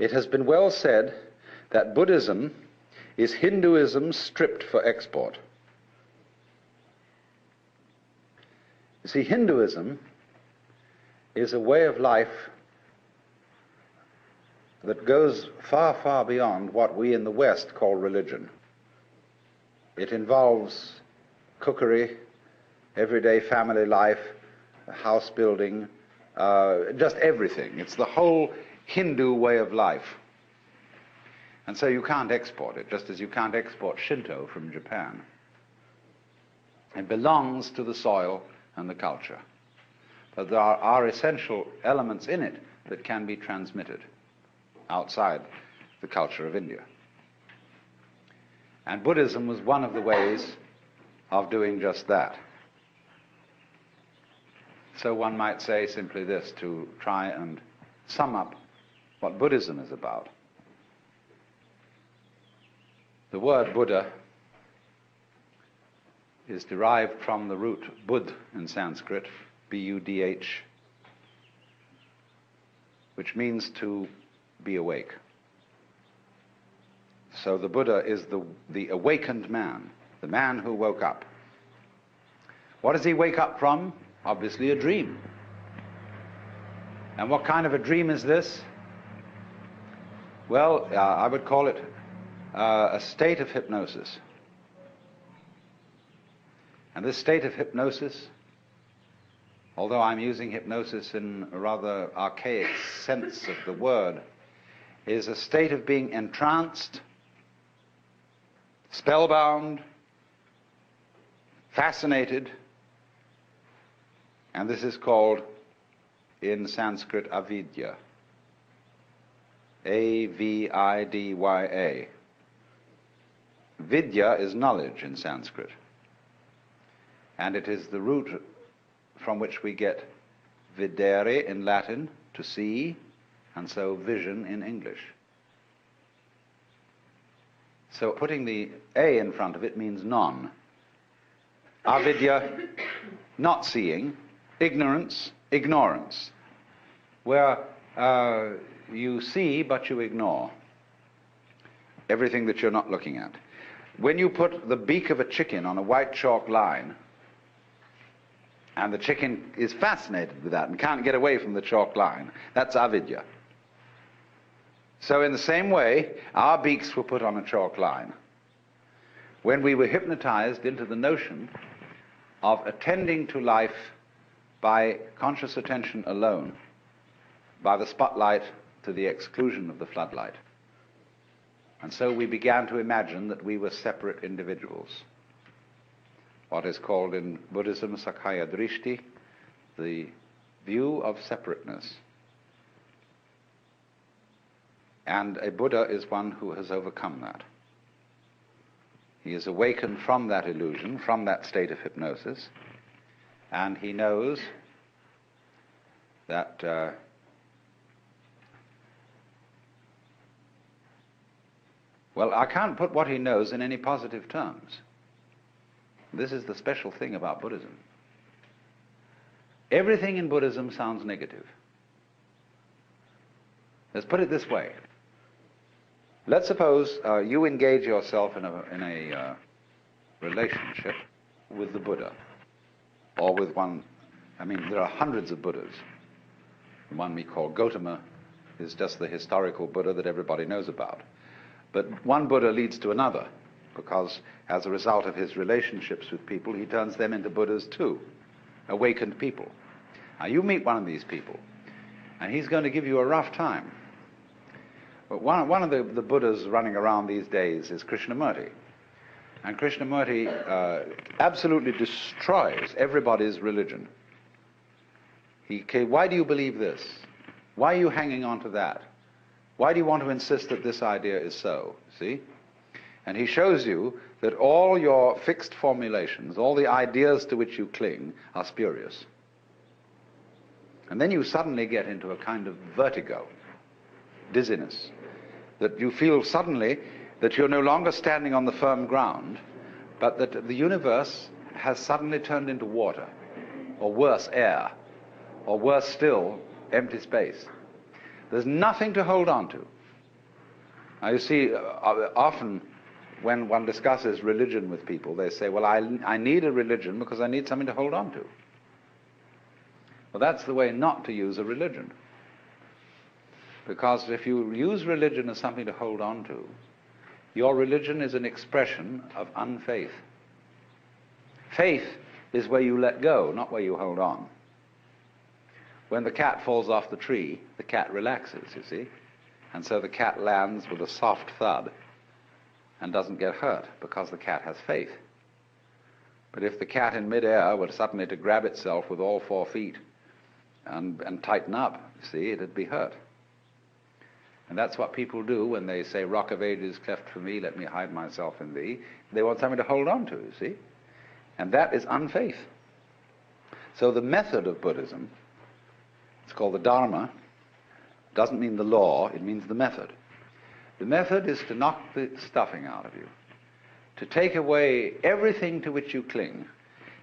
It has been well said that Buddhism is Hinduism stripped for export. You see, Hinduism is a way of life that goes far, far beyond what we in the West call religion. It involves cookery, everyday family life, house building, just everything. It's the whole Hindu way of life. And so you can't export it, just as you can't export Shinto from Japan. It belongs to the soil and the culture. But there are essential elements in it that can be transmitted outside the culture of India. And Buddhism was one of the ways of doing just that. So one might say simply this, to try and sum up what Buddhism is about. The word Buddha is derived from the root Budh in Sanskrit, B-U-D-H, which means to be awake. So the Buddha is the awakened man, the man who woke up. What does he wake up from? Obviously a dream. And what kind of a dream is this? Well, I would call it a state of hypnosis. And this state of hypnosis, although I'm using hypnosis in a rather archaic sense of the word, is a state of being entranced, spellbound, fascinated, and this is called in Sanskrit avidya. A-V-I-D-Y-A. Vidya is knowledge in Sanskrit. And it is the root from which we get videre in Latin, to see, and so vision in English. So putting the A in front of it means non. Avidya, not seeing. Ignorance, ignorance. Where you see but you ignore everything that you're not looking at. When you put the beak of a chicken on a white chalk line, and the chicken is fascinated with that and can't get away from the chalk line, that's avidya. So in the same way, our beaks were put on a chalk line when we were hypnotized into the notion of attending to life by conscious attention alone, by the spotlight to the exclusion of the floodlight. And so we began to imagine that we were separate individuals. What is called in Buddhism Sakkaya Drishti, the view of separateness. And a Buddha is one who has overcome that. He is awakened from that illusion, from that state of hypnosis, and he knows that well, I can't put what he knows in any positive terms. This is the special thing about Buddhism. Everything in Buddhism sounds negative. Let's put it this way. Let's suppose you engage yourself in a relationship with the Buddha, or with one. I mean, there are hundreds of Buddhas. The one we call Gautama is just the historical Buddha that everybody knows about. But one Buddha leads to another, because as a result of his relationships with people, he turns them into Buddhas too, awakened people. Now you meet one of these people, and he's going to give you a rough time. But one of the Buddhas running around these days is Krishnamurti. And Krishnamurti absolutely destroys everybody's religion. Why do you believe this? Why are you hanging on to that? Why do you want to insist that this idea is so? See? And he shows you that all your fixed formulations, all the ideas to which you cling, are spurious. And then you suddenly get into a kind of vertigo, dizziness, that you feel suddenly that you're no longer standing on the firm ground, but that the universe has suddenly turned into water, or worse, air, or worse still, empty space. There's nothing to hold on to. Now you see, often when one discusses religion with people, they say, well, I need a religion because I need something to hold on to. Well, that's the way not to use a religion. Because if you use religion as something to hold on to, your religion is an expression of unfaith. Faith is where you let go, not where you hold on. When the cat falls off the tree, the cat relaxes, you see. And so the cat lands with a soft thud and doesn't get hurt because the cat has faith. But if the cat in midair were suddenly to grab itself with all 4 feet and tighten up, you see, it'd be hurt. And that's what people do when they say, Rock of Ages, cleft for me, let me hide myself in thee. They want something to hold on to, you see. And that is unfaith. So the method of Buddhism, it's called the Dharma, doesn't mean the law, it means the method. The method is to knock the stuffing out of you, to take away everything to which you cling,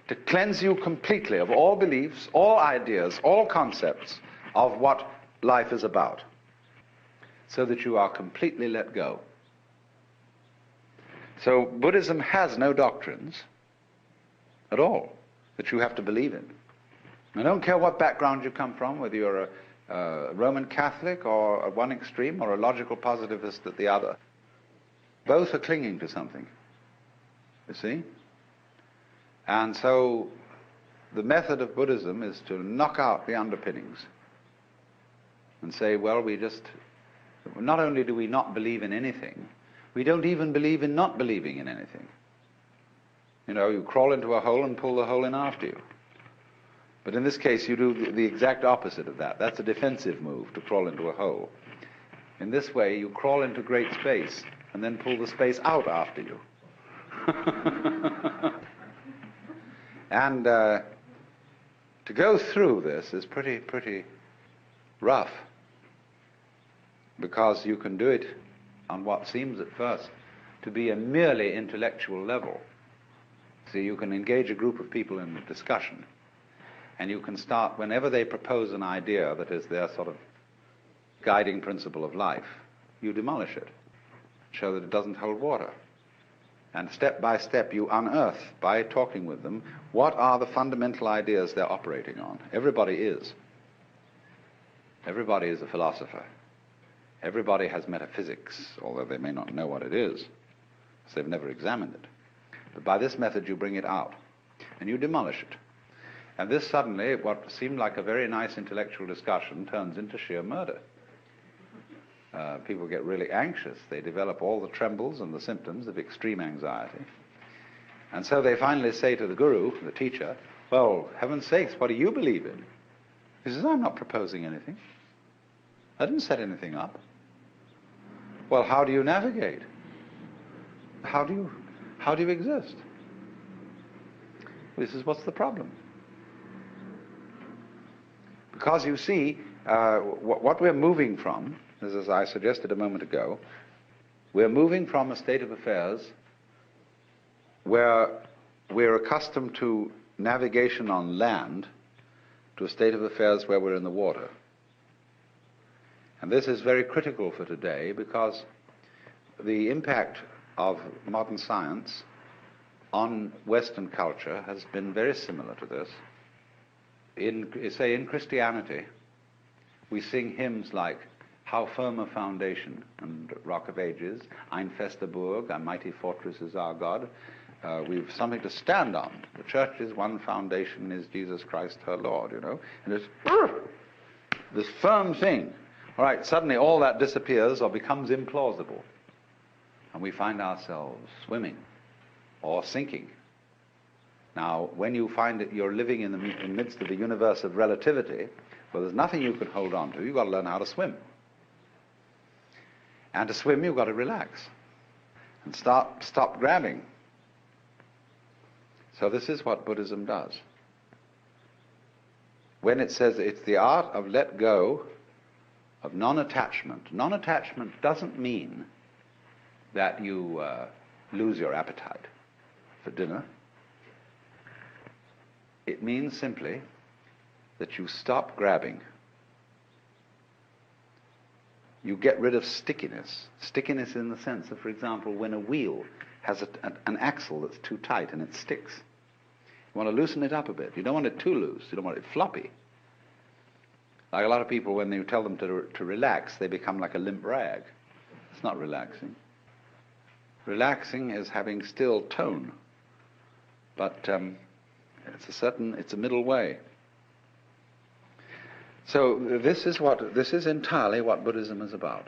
to cleanse you completely of all beliefs, all ideas, all concepts of what life is about, so that you are completely let go. So Buddhism has no doctrines at all that you have to believe in. I don't care what background you come from, whether you're a Roman Catholic or at one extreme or a logical positivist at the other. Both are clinging to something, you see? And so the method of Buddhism is to knock out the underpinnings and say, well, not only do we not believe in anything, we don't even believe in not believing in anything. You know, you crawl into a hole and pull the hole in after you. But in this case, you do the exact opposite of that. That's a defensive move, to crawl into a hole. In this way, you crawl into great space and then pull the space out after you. And to go through this is pretty rough, because you can do it on what seems at first to be a merely intellectual level. See, you can engage a group of people in a discussion, and you can start, whenever they propose an idea that is their sort of guiding principle of life, you demolish it, show that it doesn't hold water. And step by step you unearth, by talking with them, what are the fundamental ideas they're operating on. Everybody is. Everybody is a philosopher. Everybody has metaphysics, although they may not know what it is, because they've never examined it. But by this method you bring it out, and you demolish it. And this suddenly, what seemed like a very nice intellectual discussion, turns into sheer murder. People get really anxious. They develop all the trembles and the symptoms of extreme anxiety. And so they finally say to the guru, the teacher, well, heaven's sakes, what do you believe in? He says, I'm not proposing anything. I didn't set anything up. Well, how do you navigate? How do you exist? This is what's the problem. Because you see, what we're moving from, as I suggested a moment ago, we're moving from a state of affairs where we're accustomed to navigation on land to a state of affairs where we're in the water. And this is very critical for today, because the impact of modern science on Western culture has been very similar to this. In Christianity, we sing hymns like How Firm a Foundation and Rock of Ages, Ein fester Burg, a mighty fortress is our God. We've something to stand on. The church's one foundation is Jesus Christ her Lord, you know. And it's this firm thing. All right, suddenly all that disappears or becomes implausible. And we find ourselves swimming or sinking. Now, when you find that you're living in the midst of the universe of relativity, well, there's nothing you can hold on to. You've got to learn how to swim. And to swim, you've got to relax and stop grabbing. So this is what Buddhism does. When it says it's the art of let go, of non-attachment. Non-attachment doesn't mean that you lose your appetite for dinner. It means simply that you stop grabbing. You get rid of stickiness. Stickiness in the sense of, for example, when a wheel has an axle that's too tight and it sticks. You want to loosen it up a bit. You don't want it too loose. You don't want it floppy. Like a lot of people, when you tell them to relax, they become like a limp rag. It's not relaxing. Relaxing is having still tone. But it's a middle way. So this is entirely what Buddhism is about.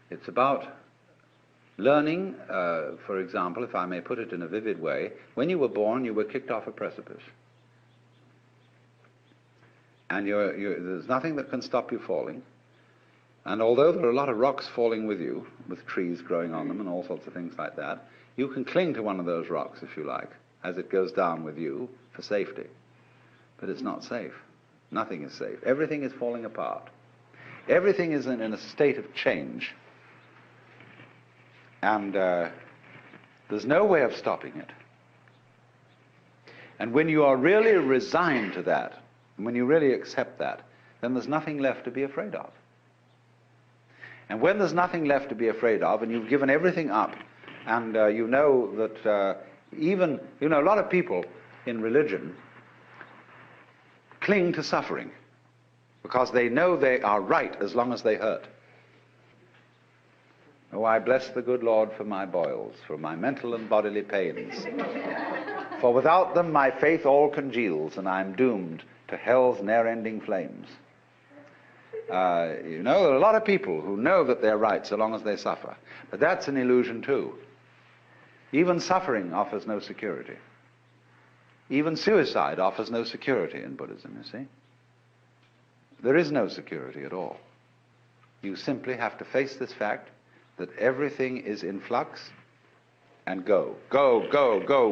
It's about learning, for example, if I may put it in a vivid way, when you were born, you were kicked off a precipice. And there's nothing that can stop you falling. And although there are a lot of rocks falling with you, with trees growing on them and all sorts of things like that, you can cling to one of those rocks, if you like, as it goes down with you for safety. But it's not safe. Nothing is safe. Everything is falling apart. Everything is in a state of change. And there's no way of stopping it. And when you are really resigned to that, and when you really accept that, then there's nothing left to be afraid of. And when there's nothing left to be afraid of, and you've given everything up, and you know that a lot of people in religion cling to suffering because they know they are right as long as they hurt. Oh, I bless the good Lord for my boils, for my mental and bodily pains. For without them my faith all congeals, and I'm doomed to hell's ne'er-ending flames. There are a lot of people who know that they're right so long as they suffer. But that's an illusion too. Even suffering offers no security. Even suicide offers no security in Buddhism, you see. There is no security at all. You simply have to face this fact that everything is in flux and go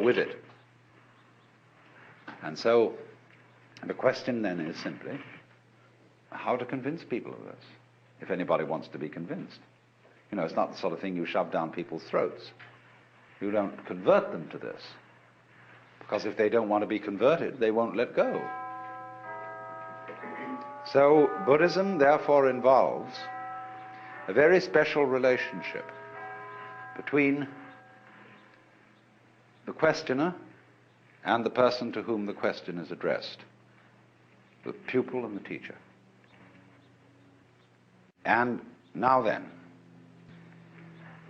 with it. And so the question then is simply how to convince people of this, if anybody wants to be convinced. It's not the sort of thing you shove down people's throats. You don't convert them to this, because if they don't want to be converted, they won't let go. So Buddhism therefore involves a very special relationship between the questioner and the person to whom the question is addressed, the pupil and the teacher. And now then,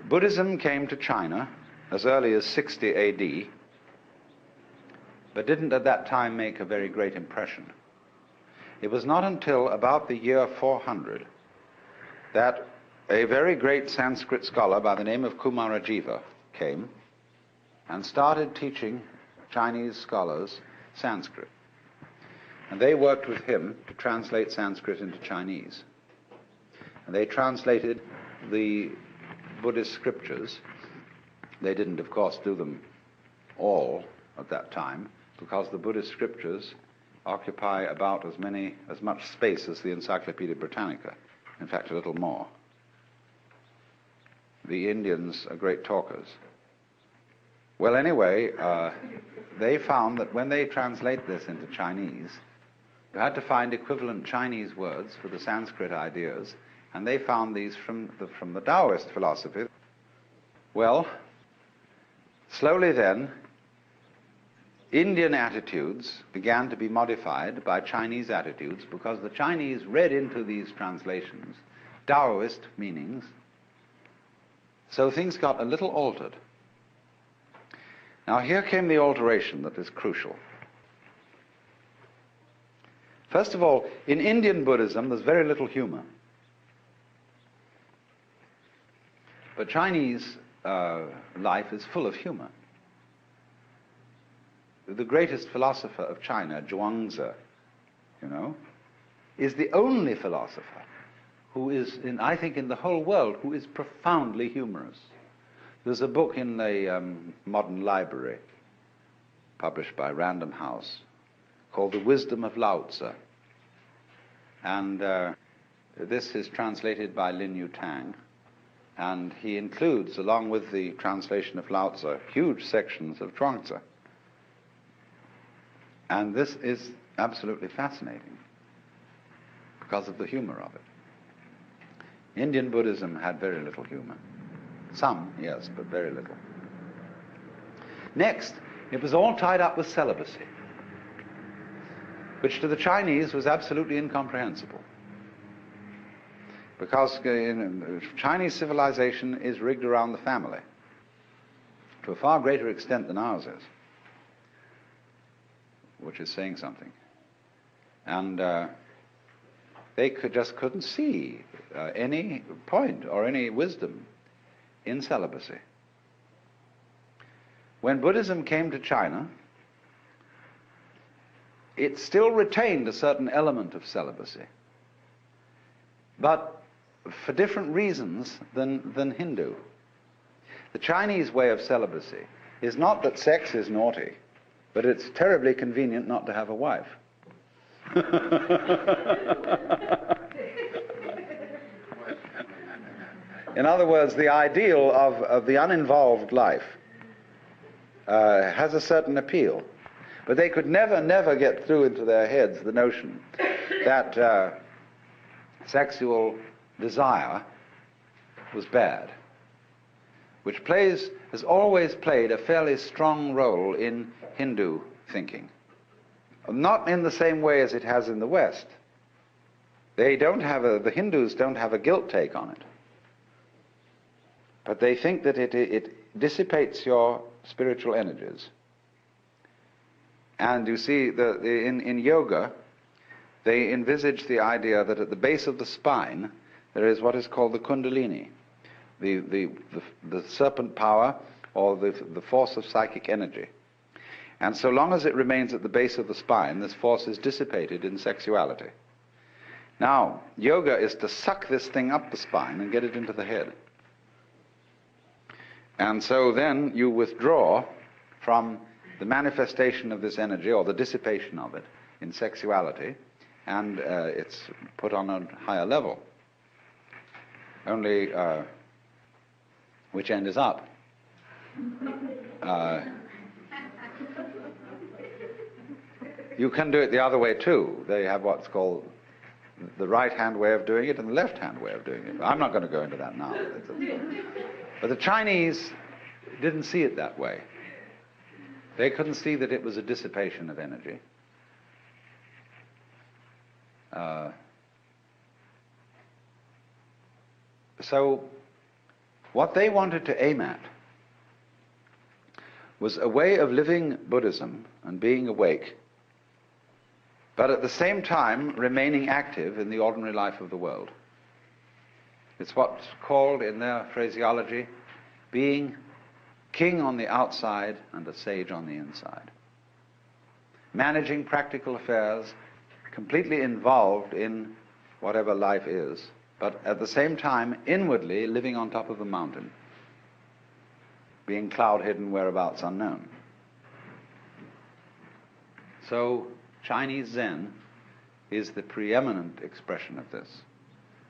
Buddhism came to China as early as 60 AD, but didn't at that time make a very great impression. It was not until about the year 400 that a very great Sanskrit scholar by the name of Kumarajiva came and started teaching Chinese scholars Sanskrit. And they worked with him to translate Sanskrit into Chinese. And they translated the Buddhist scriptures. They didn't, of course, do them all at that time, because the Buddhist scriptures occupy about as much space as the Encyclopedia Britannica. In fact, a little more. The Indians are great talkers. Well, anyway, they found that when they translate this into Chinese, you had to find equivalent Chinese words for the Sanskrit ideas, and they found these from the Taoist philosophy. Well, slowly then, Indian attitudes began to be modified by Chinese attitudes, because the Chinese read into these translations Taoist meanings, so things got a little altered. Now here came the alteration that is crucial. First of all, in Indian Buddhism there's very little humor. But Chinese life is full of humor. The greatest philosopher of China, Zhuangzi, is the only philosopher who is, I think, in the whole world, who is profoundly humorous. There's a book in the Modern Library, published by Random House, called The Wisdom of Lao Tzu. And this is translated by Lin Yutang, and he includes, along with the translation of Lao Tzu, huge sections of Zhuangzi. And this is absolutely fascinating because of the humor of it. Indian Buddhism had very little humor. Some, yes, but very little. Next, it was all tied up with celibacy, which to the Chinese was absolutely incomprehensible. Because Chinese civilization is rigged around the family to a far greater extent than ours is, which is saying something. And they just couldn't see any point or any wisdom in celibacy. When Buddhism came to China, it still retained a certain element of celibacy, but for different reasons than Hindu. The Chinese way of celibacy is not that sex is naughty, but it's terribly convenient not to have a wife. In other words, the ideal of the uninvolved life has a certain appeal. But they could never get through into their heads the notion that sexual desire was bad, which has always played a fairly strong role in Hindu thinking. Not in the same way as it has in the West. The Hindus don't have a guilt take on it. But they think that it dissipates your spiritual energies. And you see, in yoga, they envisage the idea that at the base of the spine there is what is called the kundalini, the serpent power, or the force of psychic energy. And so long as it remains at the base of the spine, this force is dissipated in sexuality. Now, yoga is to suck this thing up the spine and get it into the head. And so then you withdraw from the manifestation of this energy, or the dissipation of it, in sexuality, and it's put on a higher level. Only which end is up. You can do it the other way too. They have what's called the right-hand way of doing it and the left-hand way of doing it. I'm not going to go into that now. But the Chinese didn't see it that way. They couldn't see that it was a dissipation of energy. So what they wanted to aim at was a way of living Buddhism and being awake, but at the same time remaining active in the ordinary life of the world. It's what's called, in their phraseology, being king on the outside and a sage on the inside. Managing practical affairs, completely involved in whatever life is, but at the same time inwardly living on top of the mountain, being cloud-hidden, whereabouts unknown. So Chinese Zen is the preeminent expression of this,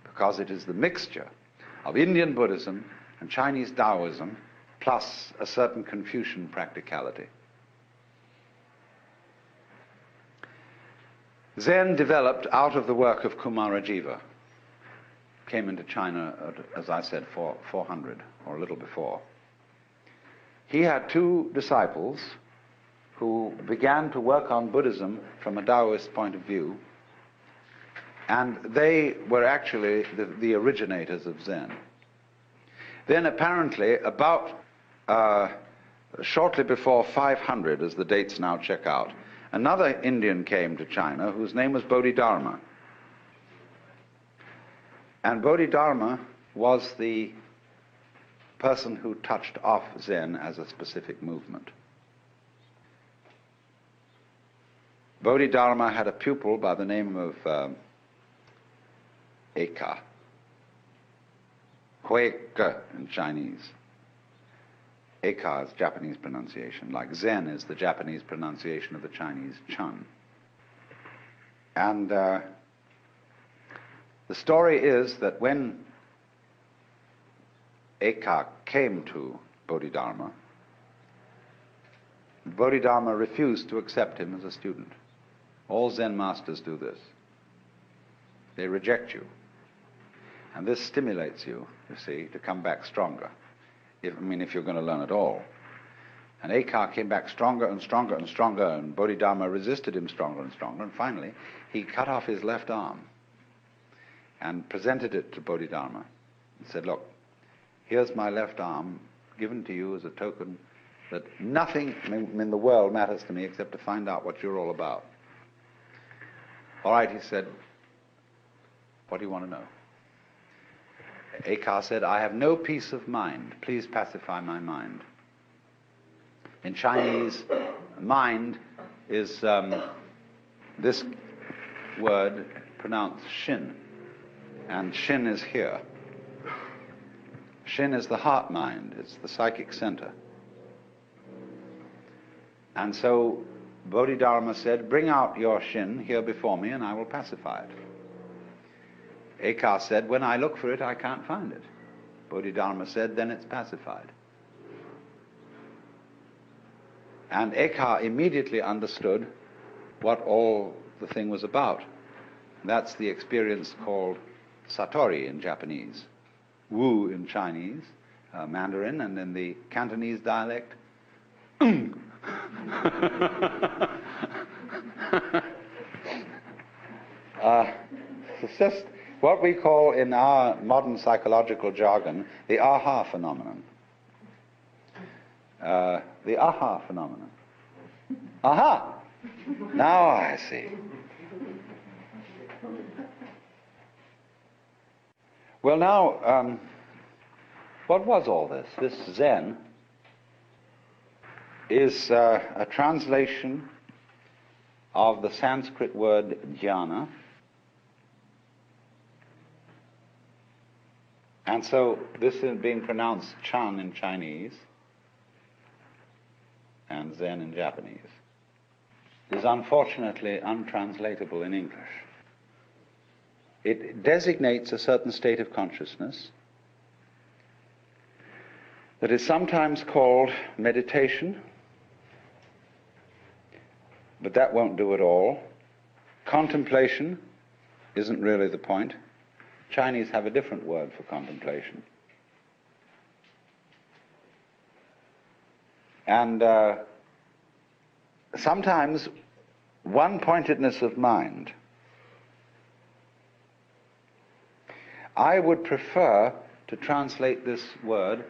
because it is the mixture of Indian Buddhism and Chinese Taoism plus a certain Confucian practicality. Zen developed out of the work of Kumarajiva, came into China, as I said, 400 or a little before. He had two disciples who began to work on Buddhism from a Taoist point of view, and they were actually the originators of Zen. Then apparently, about shortly before 500, as the dates now check out, another Indian came to China whose name was Bodhidharma. And Bodhidharma was the person who touched off Zen as a specific movement. Bodhidharma had a pupil by the name of Eka, Huike in Chinese. Eka is Japanese pronunciation, like Zen is the Japanese pronunciation of the Chinese Chun. And the story is that when Eka came to Bodhidharma, Bodhidharma refused to accept him as a student. All Zen masters do this. They reject you. And this stimulates you, you see, to come back stronger. If you're going to learn at all. And Ekar came back stronger and stronger and stronger, and Bodhidharma resisted him stronger and stronger, and finally he cut off his left arm and presented it to Bodhidharma. He said, look, here's my left arm given to you as a token that nothing in the world matters to me except to find out what you're all about. All right, he said, what do you want to know? Ekar said, I have no peace of mind. Please pacify my mind. In Chinese, mind is this word pronounced shin, and shin is here. Shin is the heart mind, it's the psychic center. And so Bodhidharma said, bring out your shin here before me and I will pacify it. Ekar said, when I look for it, I can't find it. Bodhidharma said, then it's pacified. And Ekar immediately understood what all the thing was about. That's the experience called satori in Japanese, wu in Chinese, Mandarin, and in the Cantonese dialect, it's just what we call in our modern psychological jargon the aha phenomenon. The aha phenomenon. Aha! Now I see. Well, now, what was all this? This Zen is a translation of the Sanskrit word jhana. And so this is being pronounced Chan in Chinese and Zen in Japanese, is unfortunately untranslatable in English. It designates a certain state of consciousness that is sometimes called meditation, but that won't do it all. Contemplation isn't really the point. Chinese have a different word for contemplation. And sometimes one-pointedness of mind. I would prefer to translate this word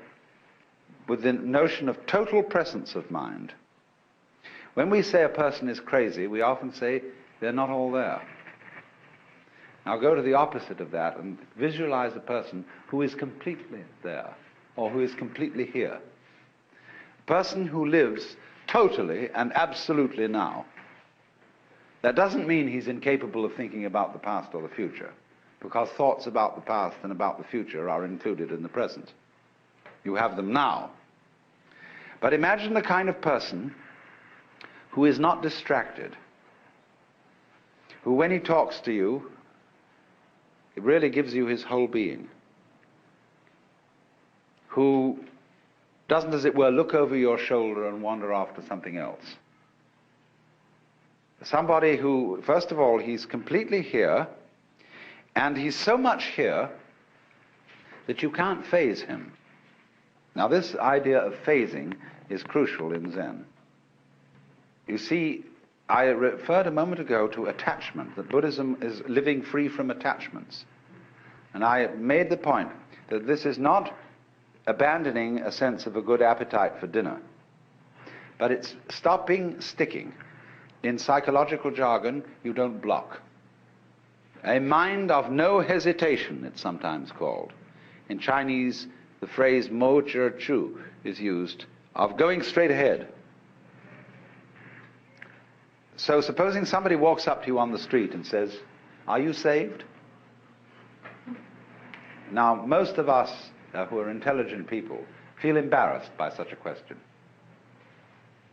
with the notion of total presence of mind. When we say a person is crazy, we often say they're not all there. Now go to the opposite of that and visualize a person who is completely there, or who is completely here. A person who lives totally and absolutely now. That doesn't mean he's incapable of thinking about the past or the future, because thoughts about the past and about the future are included in the present. You have them now. But imagine the kind of person who is not distracted, who when he talks to you, it really gives you his whole being, who doesn't, as it were, look over your shoulder and wander off to something else. Somebody who, first of all, he's completely here, and he's so much here that you can't phase him. Now, this idea of phasing is crucial in Zen. You see, I referred a moment ago to attachment, that Buddhism is living free from attachments. And I made the point that this is not abandoning a sense of a good appetite for dinner, but it's stopping sticking. In psychological jargon, you don't block. A mind of no hesitation, it's sometimes called. In Chinese, the phrase mo zhi chu is used, of going straight ahead. So supposing somebody walks up to you on the street and says, "Are you saved?" Now, most of us who are intelligent people feel embarrassed by such a question.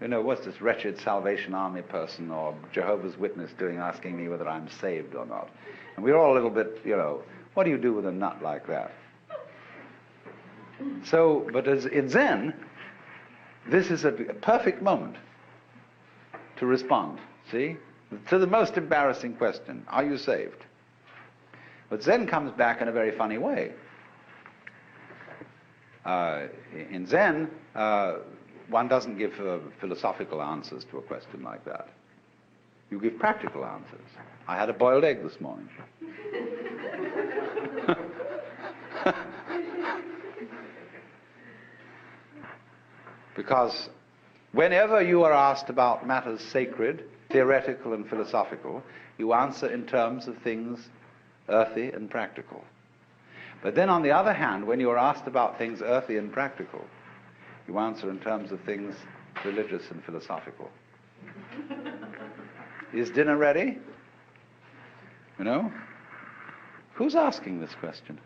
You know, what's this wretched Salvation Army person or Jehovah's Witness doing asking me whether I'm saved or not? And we're all a little bit, you know, what do you do with a nut like that? So, but as in Zen, this is a perfect moment to respond, see? To the most embarrassing question, are you saved? But Zen comes back in a very funny way. In Zen, one doesn't give philosophical answers to a question like that. You give practical answers. I had a boiled egg this morning. Because whenever you are asked about matters sacred, theoretical and philosophical, you answer in terms of things earthy and practical. But then on the other hand, when you are asked about things earthy and practical, you answer in terms of things religious and philosophical. Is dinner ready? You know? Who's asking this question?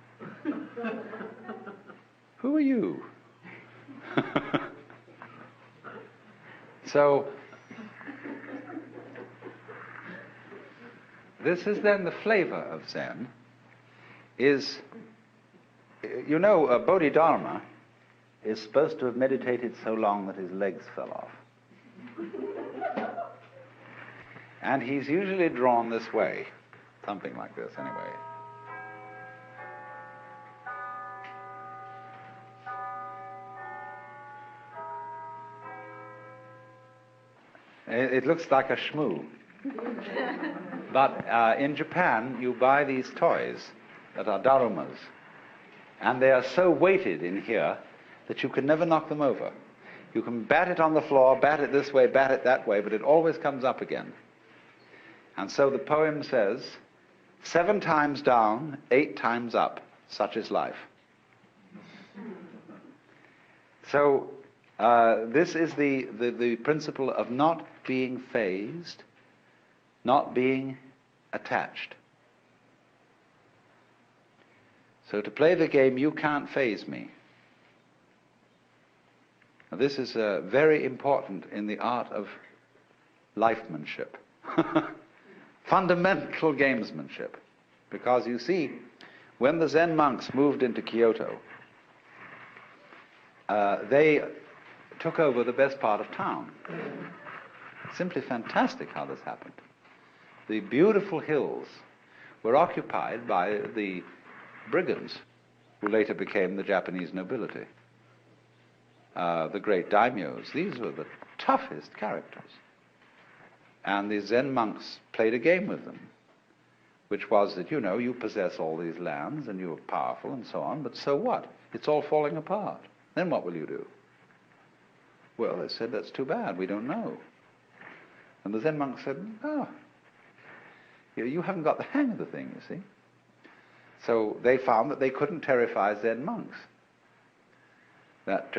Who are you? So, this is then the flavor of Zen, is, you know, Bodhidharma is supposed to have meditated so long that his legs fell off. And he's usually drawn this way, something like this anyway. It looks like a shmoo. But in Japan, you buy these toys that are darumas, and they are so weighted in here that you can never knock them over. You can bat it on the floor, bat it this way, bat it that way, but it always comes up again. And so the poem says, 7 times down, 8 times up, such is life. So this is the principle of not being phased, not being attached. So to play the game, you can't phase me. Now, this is very important in the art of lifemanship. Fundamental gamesmanship. Because you see, when the Zen monks moved into Kyoto, they took over the best part of town. Simply fantastic how this happened. The beautiful hills were occupied by the brigands, who later became the Japanese nobility. The great daimyos, these were the toughest characters. And the Zen monks played a game with them, which was that, you know, you possess all these lands and you're powerful and so on, but so what? It's all falling apart. Then what will you do? Well, they said, that's too bad, we don't know. And the Zen monks said, oh, you haven't got the hang of the thing, you see. So they found that they couldn't terrify Zen monks. That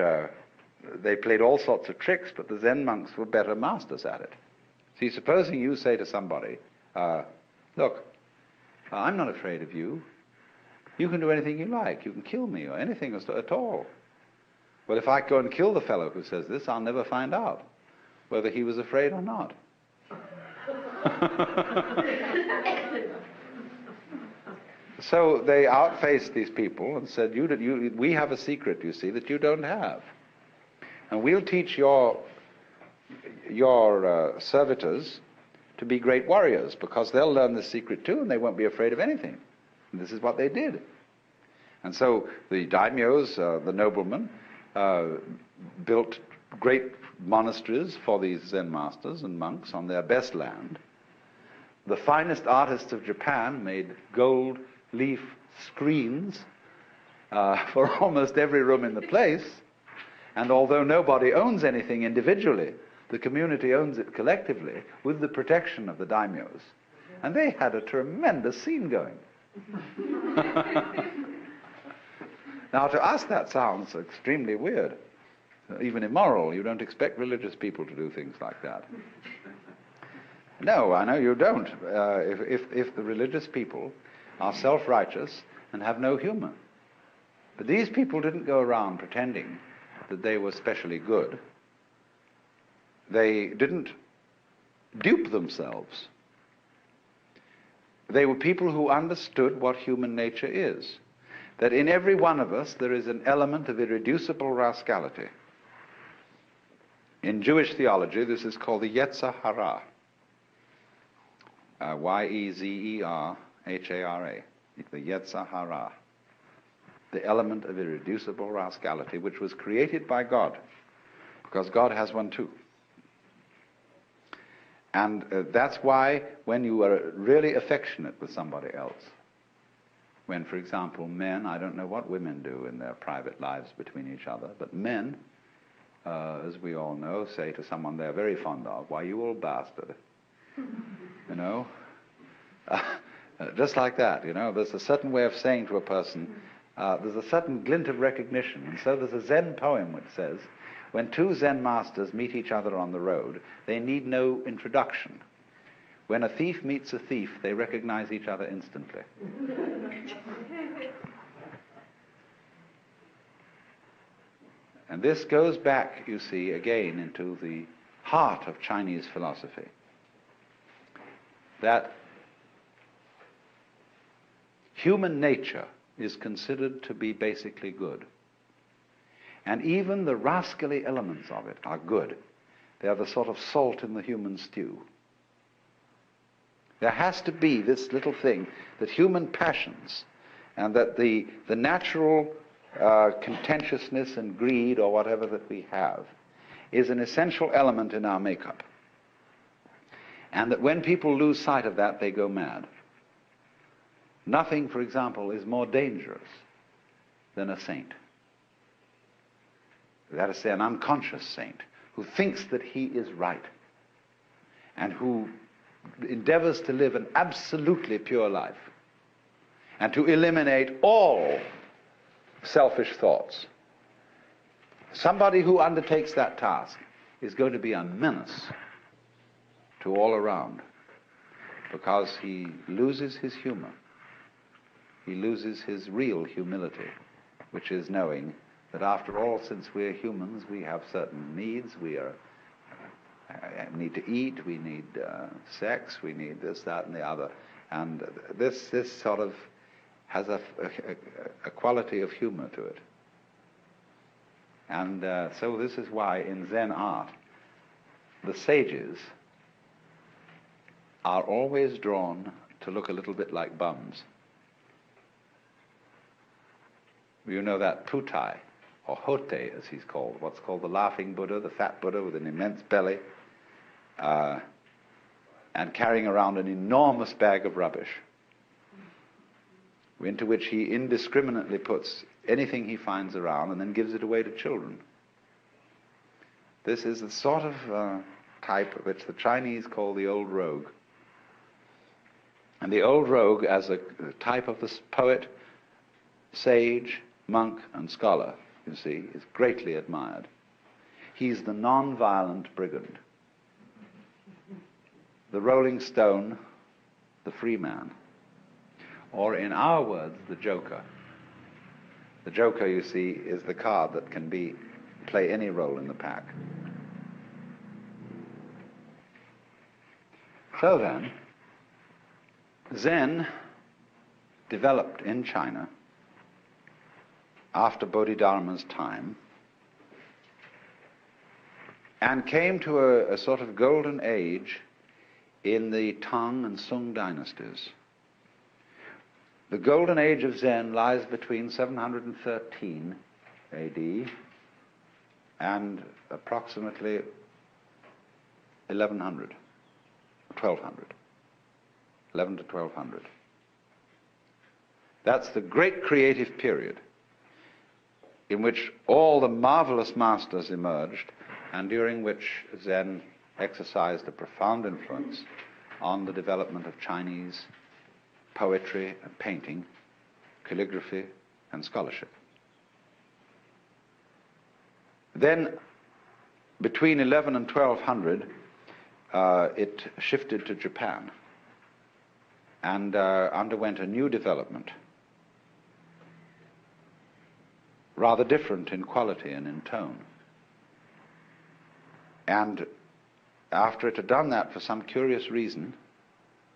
they played all sorts of tricks, but the Zen monks were better masters at it. See, supposing you say to somebody, look, I'm not afraid of you. You can do anything you like. You can kill me or anything at all. Well, if I go and kill the fellow who says this, I'll never find out whether he was afraid or not. So they outfaced these people and said, we have a secret, you see, that you don't have. And we'll teach your servitors to be great warriors, because they'll learn the secret too, and they won't be afraid of anything. And this is what they did. And so the daimyos, the noblemen, built great monasteries for these Zen masters and monks on their best land. The finest artists of Japan made gold leaf screens for almost every room in the place. And although nobody owns anything individually, the community owns it collectively with the protection of the daimyos. And they had a tremendous scene going. Now, to us that sounds extremely weird, even immoral. You don't expect religious people to do things like that. No, I know you don't. If the religious people are self-righteous and have no humor. But these people didn't go around pretending that they were specially good. They didn't dupe themselves. They were people who understood what human nature is. That in every one of us there is an element of irreducible rascality. In Jewish theology, this is called the Yetzer Hara. Yezerhara. the Yetzer Hara, the element of irreducible rascality, which was created by God, because God has one too. And that's why when you are really affectionate with somebody else, when, for example, men, I don't know what women do in their private lives between each other, but men, as we all know, say to someone they're very fond of, "Why, you old bastard." You know? Just like that, you know, there's a certain way of saying to a person, there's a certain glint of recognition. And so there's a Zen poem which says, when two Zen masters meet each other on the road, they need no introduction. When a thief meets a thief, they recognize each other instantly. And this goes back, you see, again into the heart of Chinese philosophy, that human nature is considered to be basically good. And even the rascally elements of it are good. They are the sort of salt in the human stew. There has to be this little thing that human passions and that the natural contentiousness and greed or whatever that we have is an essential element in our makeup. And that when people lose sight of that, they go mad. Nothing, for example, is more dangerous than a saint. That is to say, an unconscious saint who thinks that he is right and who endeavors to live an absolutely pure life and to eliminate all selfish thoughts. Somebody who undertakes that task is going to be a menace to all around, because he loses his humor. He loses his real humility, which is knowing that after all, since we're humans, we have certain needs. We need to eat, we need sex, we need this, that, and the other. And this sort of has a quality of humor to it. And so this is why in Zen art, the sages are always drawn to look a little bit like bums. You know that Putai, or Hote as he's called, what's called the laughing Buddha, the fat Buddha with an immense belly, and carrying around an enormous bag of rubbish, into which he indiscriminately puts anything he finds around and then gives it away to children. This is the sort of type which the Chinese call the old rogue. And the old rogue, as a type of the poet, sage, monk, and scholar, you see, is greatly admired. He's the non-violent brigand, the rolling stone, the free man, or in our words, the joker. The joker, you see, is the card that can play any role in the pack. So then, Zen developed in China after Bodhidharma's time and came to a sort of golden age in the Tang and Sung dynasties. The golden age of Zen lies between 713 AD and approximately 1100, 1200, 11 to 1200. That's the great creative period in which all the marvelous masters emerged and during which Zen exercised a profound influence on the development of Chinese poetry and painting, calligraphy and scholarship. Then, between 11 and 1200, it shifted to Japan and underwent a new development, rather different in quality and in tone. And after it had done that for some curious reason,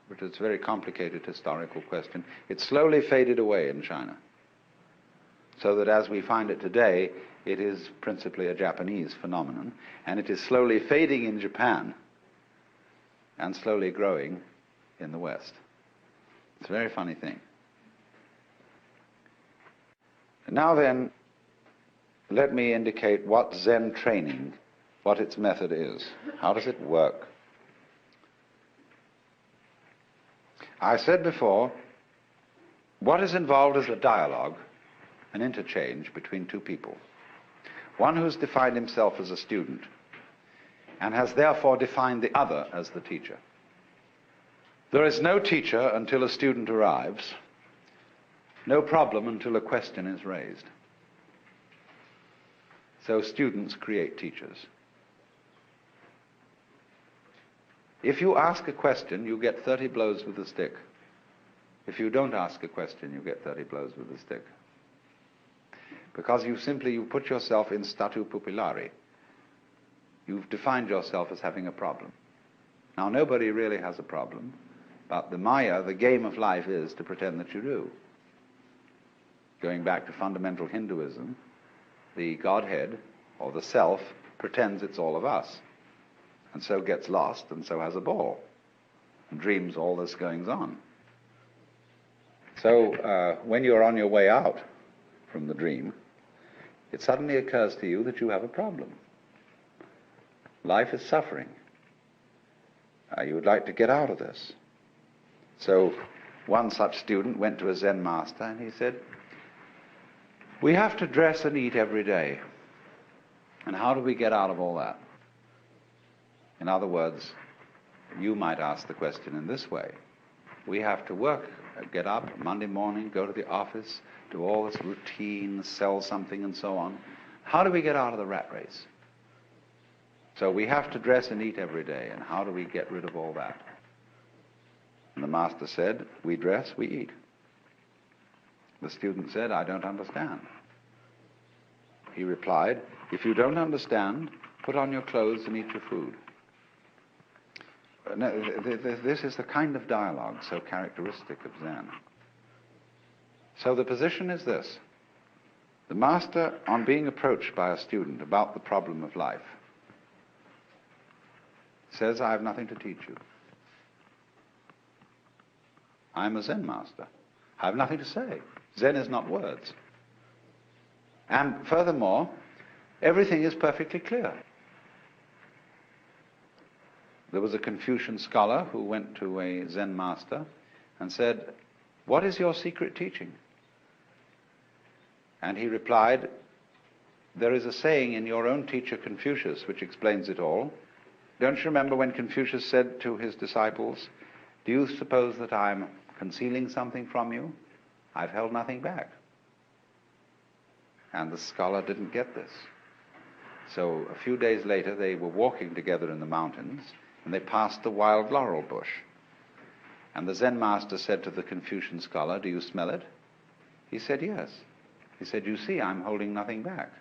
which is a very complicated historical question, it slowly faded away in China. So that as we find it today, it is principally a Japanese phenomenon, and it is slowly fading in Japan and slowly growing in the West. It's a very funny thing. Now then, let me indicate what Zen training, what its method is. How does it work? I said before, what is involved is a dialogue, an interchange between two people. One who's defined himself as a student and has therefore defined the other as the teacher. There is no teacher until a student arrives, no problem until a question is raised. So students create teachers. If you ask a question, you get 30 blows with a stick. If you don't ask a question, you get 30 blows with a stick. Because you put yourself in statu pupillari. You've defined yourself as having a problem. Now, nobody really has a problem, but the Maya, the game of life, is to pretend that you do. Going back to fundamental Hinduism, the Godhead, or the Self, pretends it's all of us, and so gets lost, and so has a ball, and dreams all this goings on. So when you're on your way out from the dream, it suddenly occurs to you that you have a problem. Life is suffering. You would like to get out of this. So one such student went to a Zen master and he said, "We have to dress and eat every day. And how do we get out of all that?" In other words, you might ask the question in this way. We have to work, get up Monday morning, go to the office, do all this routine, sell something and so on. How do we get out of the rat race? So we have to dress and eat every day, and how do we get rid of all that? And the master said, "We dress, we eat." The student said, "I don't understand." He replied, "If you don't understand, put on your clothes and eat your food." Now, this is the kind of dialogue so characteristic of Zen. So the position is this. The master, on being approached by a student about the problem of life, says, "I have nothing to teach you. I'm a Zen master. I have nothing to say. Zen is not words. And furthermore, everything is perfectly clear." There was a Confucian scholar who went to a Zen master and said, "What is your secret teaching?" And he replied, "There is a saying in your own teacher Confucius which explains it all. Don't you remember when Confucius said to his disciples, 'Do you suppose that I'm concealing something from you? I've held nothing back.'" And the scholar didn't get this. So a few days later they were walking together in the mountains, and they passed the wild laurel bush. And the Zen master said to the Confucian scholar, "Do you smell it?" He said, "Yes." He said, "You see, I'm holding nothing back."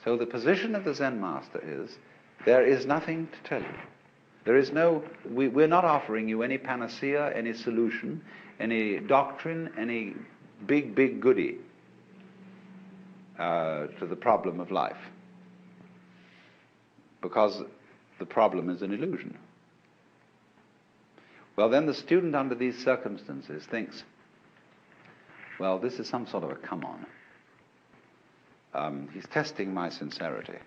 So the position of the Zen master is, there is nothing to tell you. There is no, we're not offering you any panacea, any solution, any doctrine, any big goodie to the problem of life. Because the problem is an illusion. Well, then the student under these circumstances thinks, well, this is some sort of a come-on. He's testing my sincerity.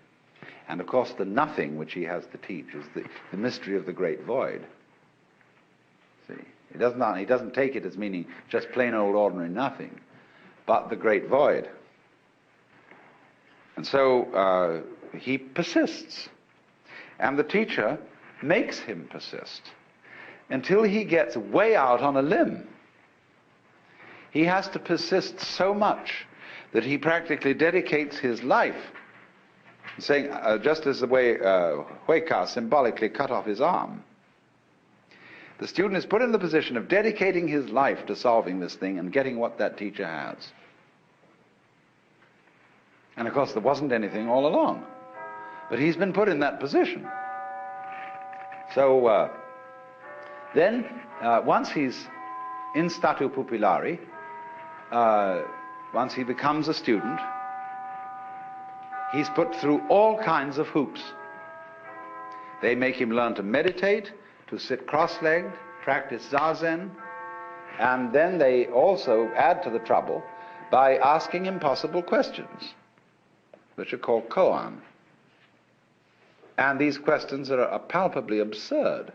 And of course the nothing which he has to teach is the mystery of the great void. See, he doesn't take it as meaning just plain old ordinary nothing, but the great void. And so he persists. And the teacher makes him persist until he gets way out on a limb. He has to persist so much that he practically dedicates his life, saying, just as the way Huika symbolically cut off his arm. The student is put in the position of dedicating his life to solving this thing and getting what that teacher has. And of course there wasn't anything all along, but he's been put in that position. So then once he's in statu pupillari, once he becomes a student, he's put through all kinds of hoops. They make him learn to meditate, to sit cross-legged, practice zazen, And then they also add to the trouble by asking impossible questions, which are called koan. And these questions are palpably absurd.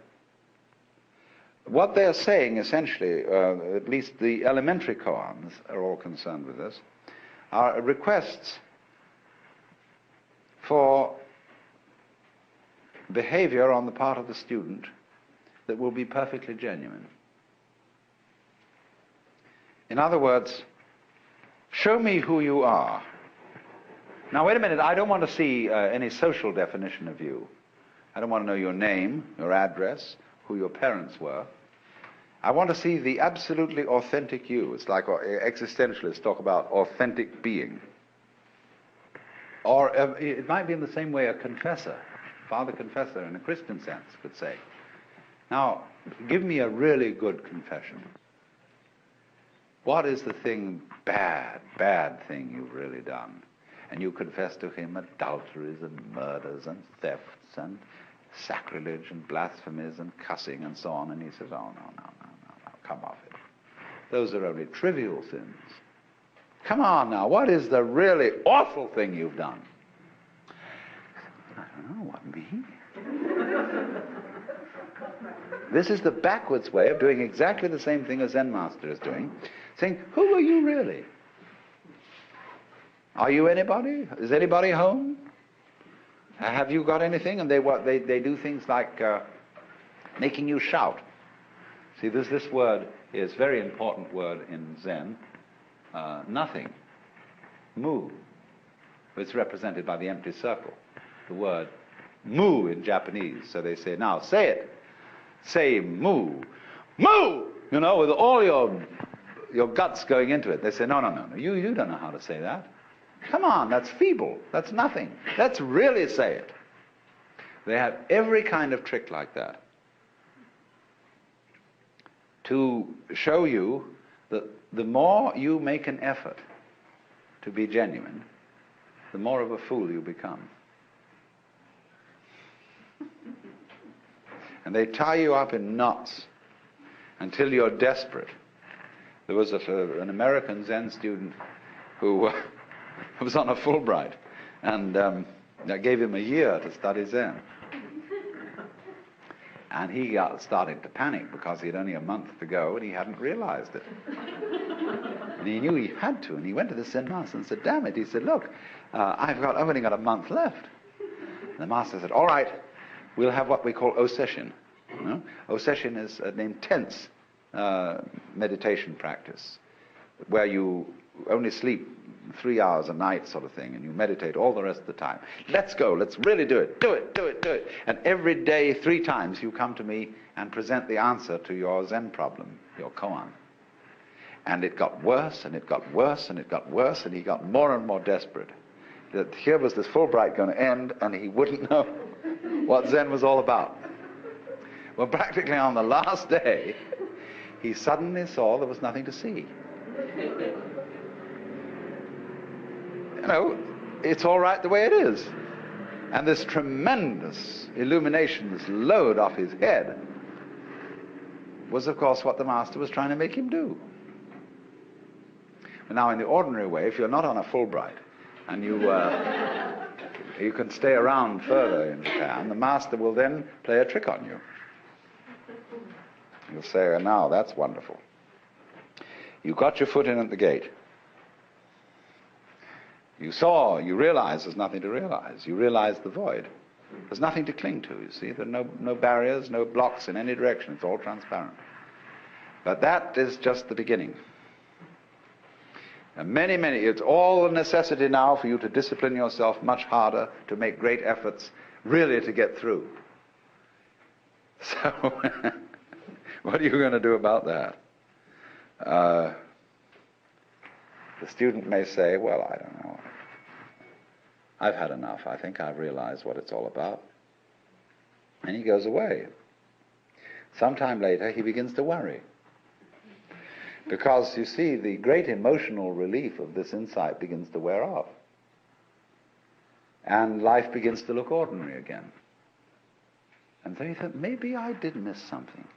What they're saying, essentially, at least the elementary koans are all concerned with this, are requests for behavior on the part of the student that will be perfectly genuine. In other words, show me who you are. Now, wait a minute, I don't want to see any social definition of you. I don't want to know your name, your address, who your parents were. I want to see the absolutely authentic you. It's like existentialists talk about authentic being. Or it might be in the same way a confessor, father confessor in a Christian sense could say. Now, give me a really good confession. What is the thing, bad thing you've really done? And you confess to him adulteries and murders and thefts and sacrilege and blasphemies and cussing and so on. And he says, oh, no, come off it. Those are only trivial sins. Come on now, what is the really awful thing you've done? I don't know, what, me? This is the backwards way of doing exactly the same thing a Zen master is doing, saying, who are you really? Are you anybody? Is anybody home? Have you got anything? And they do things like making you shout. See, this word is a very important word in Zen. Nothing. Mu. It's represented by the empty circle. The word mu in Japanese. So they say, now say it. Say mu. Mu! You know, with all your guts going into it. They say, no, you don't know how to say that. Come on, that's feeble. That's nothing. Let's really say it. They have every kind of trick like that to show you that the more you make an effort to be genuine, the more of a fool you become. And they tie you up in knots until you're desperate. There was an American Zen student who was on a Fulbright, and I gave him a year to study Zen. And he started to panic because he had only a month to go and he hadn't realized it. And he knew he had to, and he went to the Zen master and said, damn it, he said, look, I've only got a month left. And the master said, all right, we'll have what we call osession. You know? Osession is an intense meditation practice where you only sleep 3 hours a night sort of thing, and you meditate all the rest of the time. Let's go, let's really do it. Do it. And every day, 3 times, you come to me and present the answer to your Zen problem, your koan. And it got worse, and it got worse, and it got worse, and he got more and more desperate. That here was this Fulbright going to end, and he wouldn't know what Zen was all about. Well, practically on the last day, he suddenly saw there was nothing to see. You know, it's all right the way it is. And this tremendous illumination, this load off his head, was, of course, what the master was trying to make him do. But now, in the ordinary way, if you're not on a Fulbright, and you can stay around further in Japan, the master will then play a trick on you. You'll say, oh, now, that's wonderful. You got your foot in at the gate. You realize there's nothing to realize. You realize the void. There's nothing to cling to, you see. There are no barriers, no blocks in any direction. It's all transparent. But that is just the beginning. And it's all a necessity now for you to discipline yourself much harder, to make great efforts, really to get through. So, what are you going to do about that? The student may say, well, I don't know. I've had enough. I think I've realized what it's all about. And he goes away. Sometime later, he begins to worry. Because, you see, the great emotional relief of this insight begins to wear off. And life begins to look ordinary again. And so he thought, maybe I did miss something.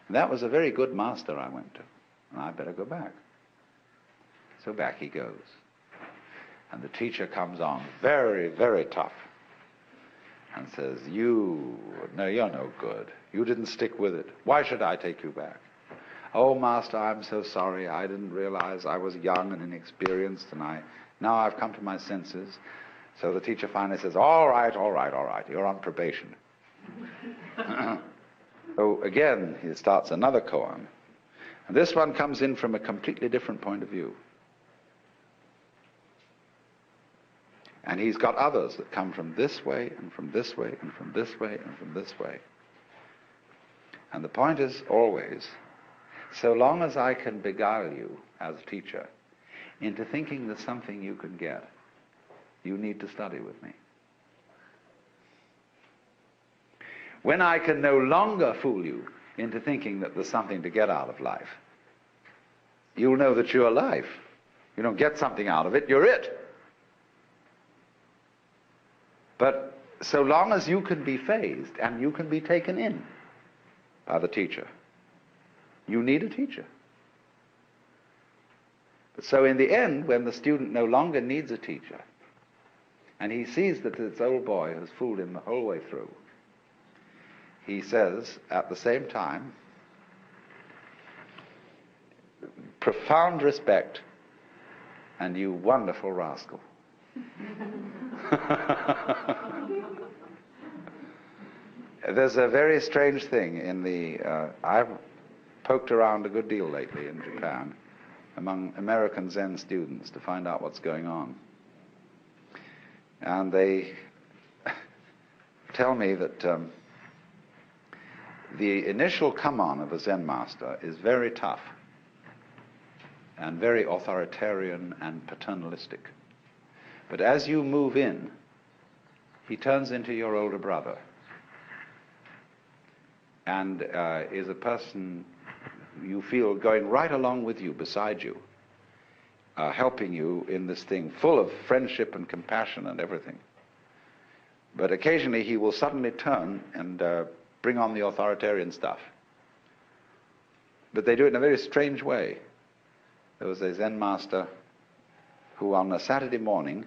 And that was a very good master I went to. and I better go back. So back he goes. And the teacher comes on very, very tough and says, no, you're no good. You didn't stick with it. Why should I take you back? Oh, Master, I'm so sorry. I didn't realize I was young and inexperienced, and now I've come to my senses. So the teacher finally says, all right, you're on probation. So again, he starts another koan. And this one comes in from a completely different point of view. And he's got others that come from this way, and from this way, and from this way, and from this way. And the point is always, so long as I can beguile you as a teacher into thinking there's something you can get, you need to study with me. When I can no longer fool you into thinking that there's something to get out of life, you'll know that you're life. You don't get something out of it, you're it. But so long as you can be phased and you can be taken in by the teacher, you need a teacher. But so in the end, when the student no longer needs a teacher, and he sees that this old boy has fooled him the whole way through, he says at the same time, profound respect, and you wonderful rascal. There's a very strange thing in I've poked around a good deal lately in Japan among American Zen students to find out what's going on. And they tell me that the initial come-on of a Zen master is very tough and very authoritarian and paternalistic. But as you move in, he turns into your older brother and is a person you feel going right along with you, beside you, helping you in this thing, full of friendship and compassion and everything. But occasionally he will suddenly turn and bring on the authoritarian stuff. But they do it in a very strange way. There was a Zen master who on a Saturday morning,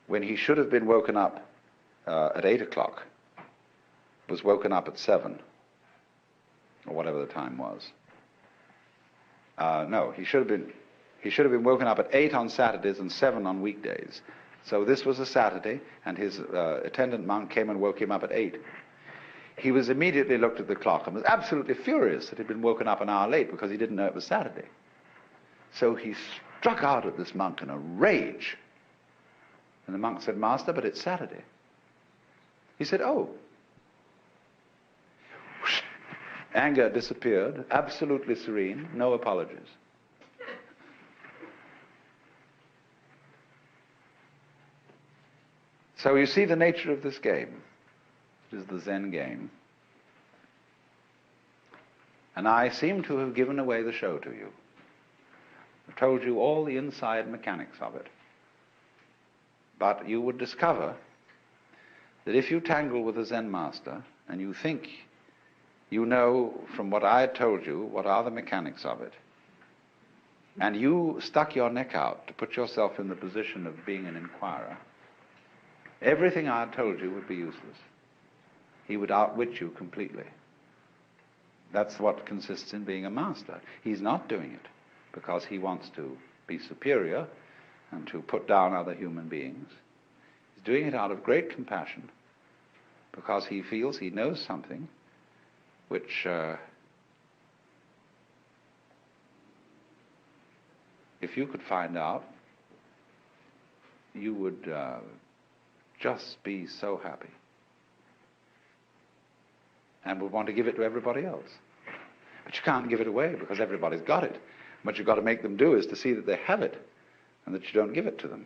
when he should have been woken up at 8 o'clock, was woken up at 7, or whatever the time was. No, he should have been woken up at 8 on Saturdays and 7 on weekdays. So this was a Saturday, and his attendant monk came and woke him up at 8. He was immediately looked at the clock and was absolutely furious that he'd been woken up an hour late because he didn't know it was Saturday. So he struck out at this monk in a rage. And the monk said, "Master, but it's Saturday." He said, "Oh." Anger disappeared, absolutely serene, no apologies. So you see the nature of this game. It is the Zen game. And I seem to have given away the show to you. I've told you all the inside mechanics of it. But you would discover that if you tangle with a Zen master and you think you know from what I had told you what are the mechanics of it, and you stuck your neck out to put yourself in the position of being an inquirer, everything I had told you would be useless. He would outwit you completely. That's what consists in being a master. He's not doing it because he wants to be superior and to put down other human beings. He's doing it out of great compassion because he feels he knows something which, if you could find out, you would just be so happy and would want to give it to everybody else. But you can't give it away because everybody's got it. What you've got to make them do is to see that they have it and that you don't give it to them.